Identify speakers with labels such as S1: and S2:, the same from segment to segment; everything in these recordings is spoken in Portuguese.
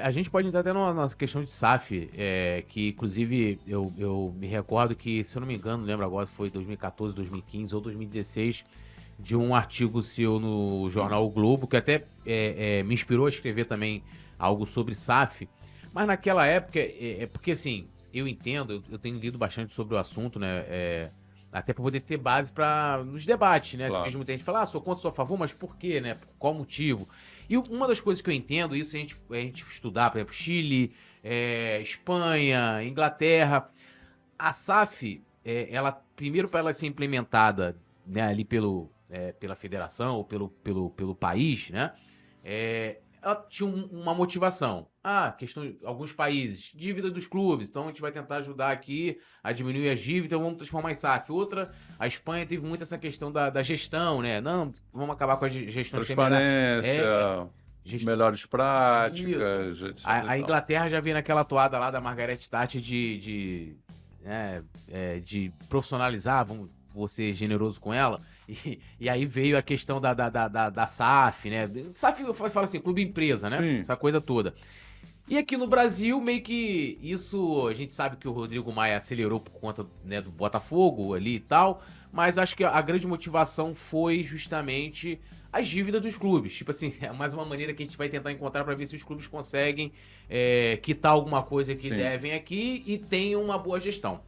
S1: A gente pode entrar até numa questão de SAF, que inclusive eu me recordo que, se eu não me engano, lembro agora se foi 2014, 2015 ou 2016, de um artigo seu no jornal O Globo, que até me inspirou a escrever também algo sobre SAF, mas naquela época, porque assim, eu entendo, eu tenho lido bastante sobre o assunto, né, até para poder ter base nos debates, né,
S2: Claro.
S1: mesmo muita gente fala, sou contra, sou a favor, mas por quê, né, por qual motivo? E uma das coisas que eu entendo, isso a gente estudar, por exemplo, Chile, Espanha, Inglaterra, a SAF, ela, primeiro para ela ser implementada, né, ali pela federação ou pelo país, né, ela tinha uma motivação. Alguns países, dívida dos clubes, então a gente vai tentar ajudar aqui a diminuir as dívidas, então vamos transformar em SAF. Outra, a Espanha teve muito essa questão da gestão, né? Não, vamos acabar com a gestão
S2: Transparência,
S1: gestão.
S2: melhores práticas, etc.
S1: A Inglaterra já vem naquela toada lá da Margaret Thatcher de profissionalizar, vou ser generoso com ela, e aí veio a questão da SAF, né? SAF fala assim, clube empresa, né?
S2: Sim.
S1: Essa coisa toda. E aqui no Brasil, meio que isso, a gente sabe que o Rodrigo Maia acelerou por conta, né, do Botafogo ali e tal, mas acho que a grande motivação foi justamente as dívidas dos clubes. Tipo assim, é mais uma maneira que a gente vai tentar encontrar para ver se os clubes conseguem quitar alguma coisa que
S2: Sim.
S1: devem aqui e tenham uma boa gestão.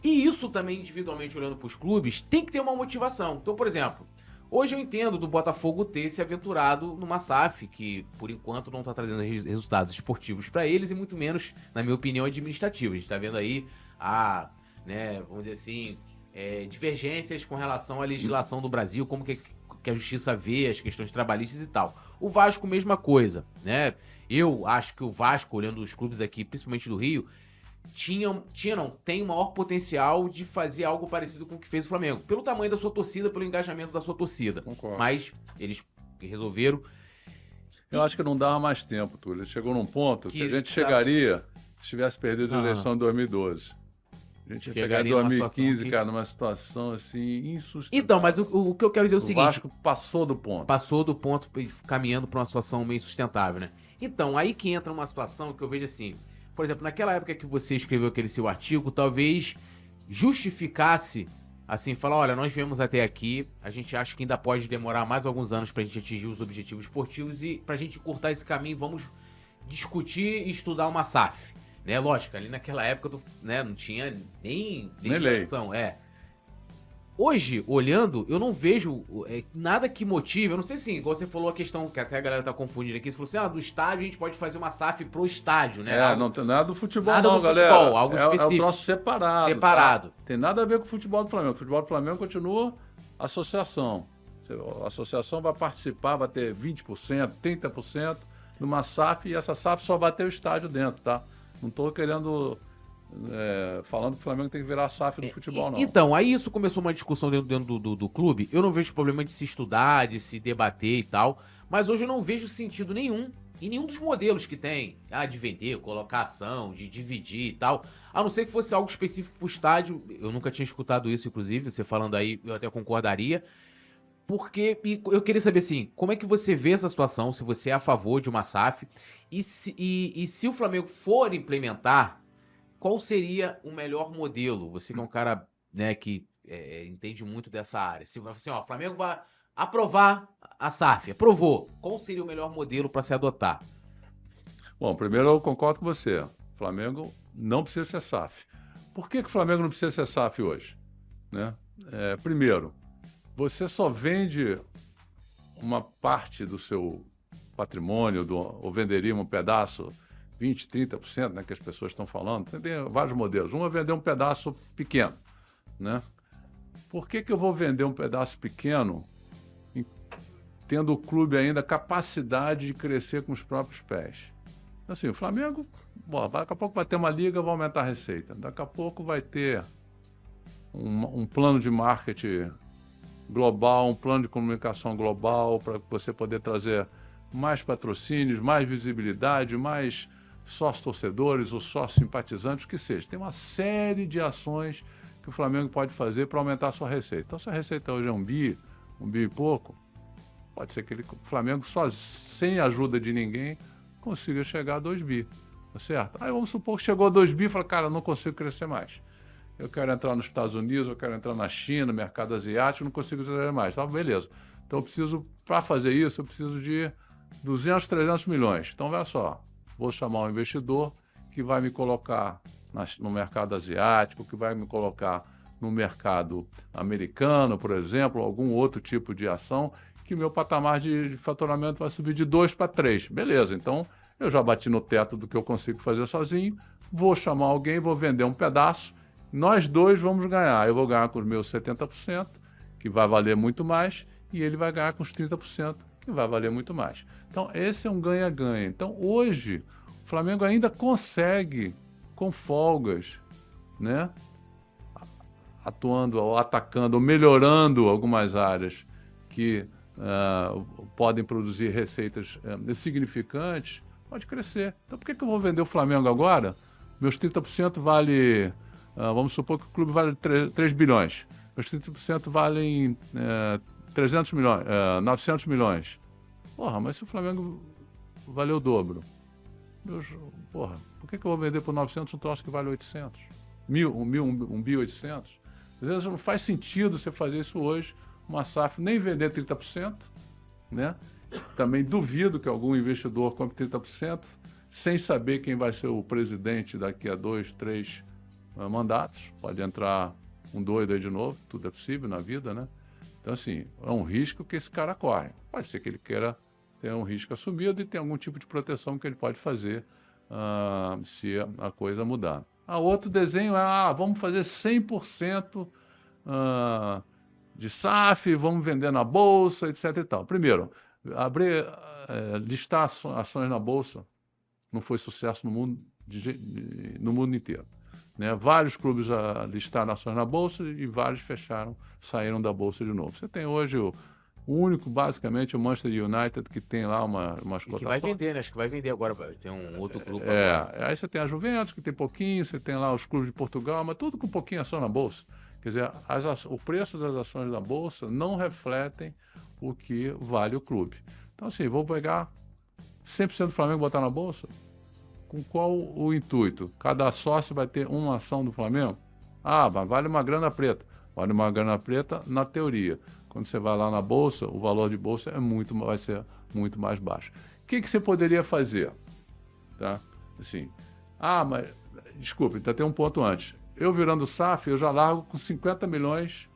S1: E isso também, individualmente olhando para os clubes, tem que ter uma motivação. Então, por exemplo, hoje eu entendo do Botafogo ter se aventurado numa SAF, que por enquanto não está trazendo resultados esportivos para eles e muito menos, na minha opinião, administrativos. A gente está vendo aí vamos dizer assim, divergências com relação à legislação do Brasil, como que a justiça vê as questões trabalhistas e tal. O Vasco, mesma coisa, né? Eu acho que o Vasco, olhando os clubes aqui, principalmente do Rio, tem o maior potencial de fazer algo parecido com o que fez o Flamengo. Pelo tamanho da sua torcida, pelo engajamento da sua torcida.
S2: Concordo.
S1: Mas eles resolveram.
S2: Eu acho que não dava mais tempo, Túlio. Chegou num ponto que a gente
S1: tá...
S2: chegaria se tivesse perdido a eleição em 2012. A gente ia pegar em 2015, cara, numa situação assim insustentável.
S1: Então, mas o que eu quero dizer é o seguinte...
S2: O Vasco passou do ponto.
S1: Passou do ponto, caminhando para uma situação meio insustentável, né? Então, aí que entra uma situação que eu vejo assim... Por exemplo, naquela época que você escreveu aquele seu artigo, talvez justificasse, assim, falar, olha, nós viemos até aqui, a gente acha que ainda pode demorar mais alguns anos pra gente atingir os objetivos esportivos e pra gente cortar esse caminho, vamos discutir e estudar uma SAF. Né? Lógico, ali naquela época não tinha nem legislação. Hoje, olhando, eu não vejo nada que motive. Eu não sei se, igual você falou a questão que até a galera tá confundindo aqui. Você falou assim, do estádio a gente pode fazer uma SAF pro estádio, né?
S2: Não tem nada do futebol,
S1: nada
S2: não,
S1: do
S2: galera.
S1: Futebol, algo específico.
S2: É um troço separado.
S1: Separado.
S2: Tá? Tem nada a ver com o futebol do Flamengo. O futebol do Flamengo continua associação. A associação vai participar, vai ter 20%, 30% numa SAF e essa SAF só vai ter o estádio dentro, tá? Não tô querendo... falando que o Flamengo tem que virar a SAF do futebol, não.
S1: Então, aí isso começou uma discussão dentro do clube. Eu não vejo problema de se estudar, de se debater e tal, mas hoje eu não vejo sentido nenhum em nenhum dos modelos que tem, de vender, colocar ação, de dividir e tal, a não ser que fosse algo específico pro estádio. Eu nunca tinha escutado isso, inclusive, você falando aí, eu até concordaria, porque eu queria saber assim, como é que você vê essa situação, se você é a favor de uma SAF, e se o Flamengo for implementar, qual seria o melhor modelo? Você que é um cara, né, que entende muito dessa área. Se você assim, o Flamengo vai aprovar a SAF, aprovou. Qual seria o melhor modelo para se adotar?
S2: Bom, primeiro eu concordo com você. O Flamengo não precisa ser SAF. Por que o Flamengo não precisa ser SAF hoje? Né? Primeiro, você só vende uma parte do seu patrimônio, ou venderia um pedaço... 20%, 30%, né, que as pessoas estão falando. Tem vários modelos. Um é vender um pedaço pequeno, né? Por que eu vou vender um pedaço pequeno tendo o clube ainda capacidade de crescer com os próprios pés? Assim, o Flamengo, daqui a pouco vai ter uma liga, vai aumentar a receita. Daqui a pouco vai ter um plano de marketing global, um plano de comunicação global para você poder trazer mais patrocínios, mais visibilidade, mais sócios-torcedores ou sócios-simpatizantes, o que seja. Tem uma série de ações que o Flamengo pode fazer para aumentar a sua receita. Então, se a receita hoje é um bi e pouco, pode ser que o Flamengo, sem a ajuda de ninguém, consiga chegar a 2 bi, tá certo? Aí vamos supor que chegou a 2 bi e fala, cara, não consigo crescer mais. Eu quero entrar nos Estados Unidos, eu quero entrar na China, mercado asiático, não consigo crescer mais. Tá, beleza. Então eu preciso, para fazer isso, eu preciso de 200, 300 milhões. Então, olha só, vou chamar um investidor que vai me colocar no mercado asiático, que vai me colocar no mercado americano, por exemplo, algum outro tipo de ação, que meu patamar de faturamento vai subir de 2 para 3. Beleza, então eu já bati no teto do que eu consigo fazer sozinho, vou chamar alguém, vou vender um pedaço, nós dois vamos ganhar. Eu vou ganhar com os meus 70%, que vai valer muito mais, e ele vai ganhar com os 30%, que vai valer muito mais. Então, esse é um ganha-ganha. Então, hoje, o Flamengo ainda consegue, com folgas, né, atuando, ou atacando, ou melhorando algumas áreas que podem produzir receitas significantes, pode crescer. Então, por que eu vou vender o Flamengo agora? Meus 30% vale, vamos supor que o clube vale 3 bilhões. Meus 30% valem 300 milhões, 900 milhões. Porra, mas se o Flamengo valeu o dobro, porra, por que eu vou vender por 900 um troço que vale 800? 1.800? Às vezes não faz sentido você fazer isso hoje, uma SAF nem vender 30%, né? Também duvido que algum investidor compre 30%, sem saber quem vai ser o presidente daqui a 2, 3 mandatos. Pode entrar um doido aí de novo, tudo é possível na vida, né? Então, assim, é um risco que esse cara corre. Pode ser que ele queira ter um risco assumido e tem algum tipo de proteção que ele pode fazer se a coisa mudar. Outro desenho é, vamos fazer 100% de SAF, vamos vender na Bolsa, etc. e tal. Primeiro, listar ações na Bolsa não foi sucesso no mundo inteiro. Né? Vários clubes listaram ações na Bolsa e vários saíram da Bolsa de novo. Você tem hoje o único, basicamente, o Manchester United, que tem lá umas cotações.
S1: Que vai vender, né? Acho que vai vender agora. Tem um outro clube agora.
S2: Aí você tem a Juventus, que tem pouquinho, você tem lá os clubes de Portugal, mas tudo com pouquinho ação na Bolsa. Quer dizer, o preço das ações da Bolsa não refletem o que vale o clube. Então, assim, vou pegar 100% do Flamengo e botar na Bolsa? Com qual o intuito? Cada sócio vai ter uma ação do Flamengo? Mas vale uma grana preta. Vale uma grana preta na teoria. Quando você vai lá na Bolsa, o valor de Bolsa vai ser muito mais baixo. O que você poderia fazer? Tá? Assim, mas, desculpe, ainda tem um ponto antes. Eu virando SAF, eu já largo com 50 milhões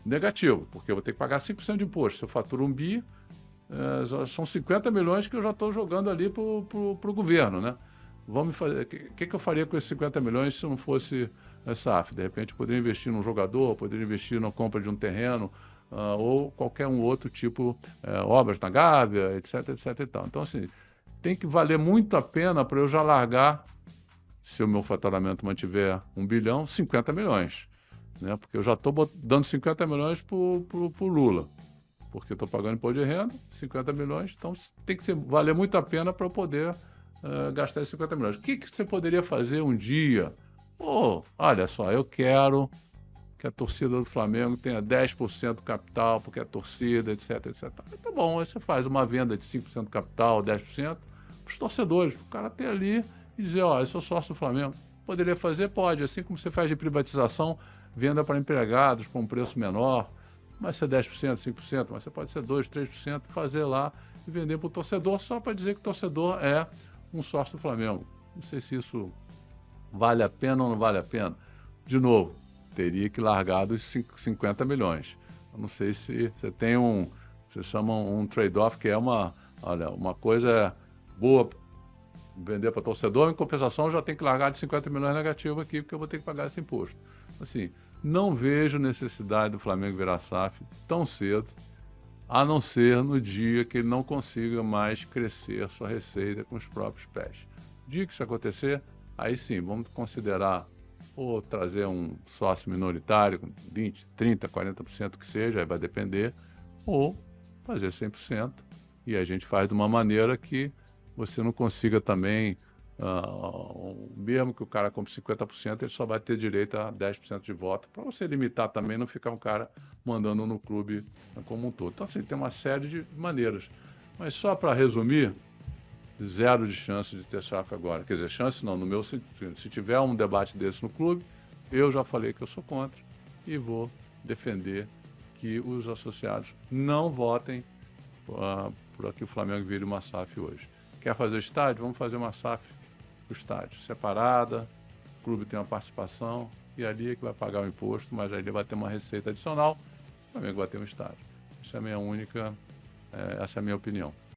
S2: negativo, porque eu vou ter que pagar 5% de imposto. Se eu faturo 1 bi, são 50 milhões que eu já estou jogando ali para o governo, né? Vamos fazer. O que eu faria com esses 50 milhões se não fosse SAF? De repente, eu poderia investir num jogador, poderia investir na compra de um terreno, ou qualquer um outro tipo, obras na Gávea, etc, etc e tal. Então, assim, tem que valer muito a pena para eu já largar, se o meu faturamento mantiver 1 bilhão, 50 milhões. Né? Porque eu já estou dando 50 milhões para o Lula. Porque eu estou pagando imposto de renda, 50 milhões, então tem que valer muito a pena para eu poder gastar esses 50 milhões. O que você poderia fazer um dia? Olha só, eu quero que a torcida do Flamengo tenha 10% do capital, porque é torcida, etc, etc. Tá bom, aí você faz uma venda de 5% do capital, 10%, para os torcedores, para o cara ter ali e dizer, eu sou sócio do Flamengo. Poderia fazer? Pode, assim como você faz de privatização, venda para empregados com um preço menor, vai ser 10%, 5%, mas você pode ser 2%, 3%, fazer lá e vender para o torcedor, só para dizer que o torcedor é um sócio do Flamengo. Não sei se isso vale a pena ou não vale a pena. De novo, teria que largar dos 50 milhões. Eu não sei se você tem você chama um trade-off, que é uma coisa boa vender para torcedor, em compensação já tem que largar de 50 milhões negativo aqui, porque eu vou ter que pagar esse imposto. Assim, não vejo necessidade do Flamengo virar SAF tão cedo, a não ser no dia que ele não consiga mais crescer a sua receita com os próprios pés. No dia que isso acontecer, aí sim, vamos considerar ou trazer um sócio minoritário com 20%, 30%, 40% que seja, aí vai depender, ou fazer 100%, e a gente faz de uma maneira que você não consiga também, mesmo que o cara compre 50%, ele só vai ter direito a 10% de voto, para você limitar também, não ficar um cara mandando no clube como um todo. Então, assim, tem uma série de maneiras. Mas só para resumir, zero de chance de ter SAF agora. Quer dizer, chance não, no meu sentido. Se tiver um debate desse no clube, eu já falei que eu sou contra e vou defender que os associados não votem por que o Flamengo vire uma SAF hoje. Quer fazer estádio? Vamos fazer uma SAF para o estádio, separada, o clube tem uma participação e ali é que vai pagar o imposto, mas ali vai ter uma receita adicional, o Flamengo vai ter um estádio. Essa é a minha opinião.